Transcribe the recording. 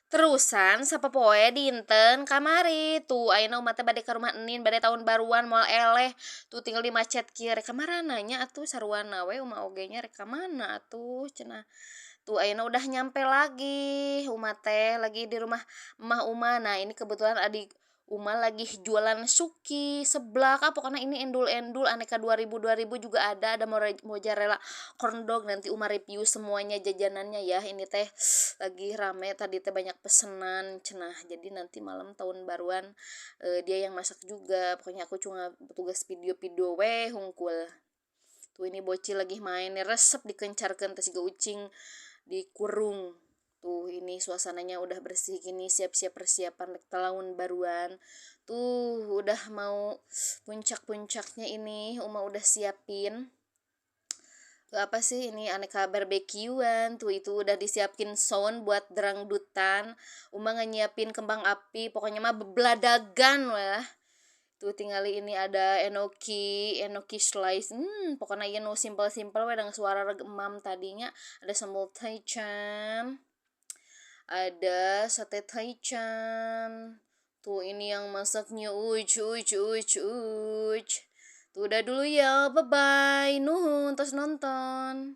Terusan sapopoe dinten kamari tuh ayeuna umat teh bade ka rumah Enin bade tahun baruan moal eleh tuh tinggal di macet kieu rek ka marananya atuh sarwana we uma oge nya rek ka mana atuh cenah. Tuh ayeuna udah nyampe lagi Uma teh lagi di rumah Emah Uma. Nah ini kebetulan adik Uma lagi jualan suki, seblak, ah, pokoknya ini endul-endul aneka 2000 juga ada mozzarella corn dog nanti Uma review semuanya jajanannya ya. Ini teh lagi rame tadi teh banyak pesenan cenah. Jadi nanti malam tahun baruan dia yang masak juga. Pokoknya aku cuma tugas video-video we hungkul. Tuh ini bocil lagi main nih resep dikencarkan teh siga ucing dikurung. Tuh ini suasananya udah bersih gini siap-siap persiapan tahun baruan. Tuh udah mau puncak-puncaknya ini Uma udah siapin. Tuh apa sih ini aneka barbekyuan tuh itu udah disiapin sound buat derangdutan. Uma nyiapin kembang api pokoknya mah bebladagan lah. Tuh tinggal ini ada enoki slice. Pokoknya ieu nu simpel-simpel we dengan suara remam tadinya. Ada sambal taichan, ada sate taichan. Tuh ini yang masaknya uj uj uj uj. Tuh udah dulu ya, bye bye. Nuhun terus nonton.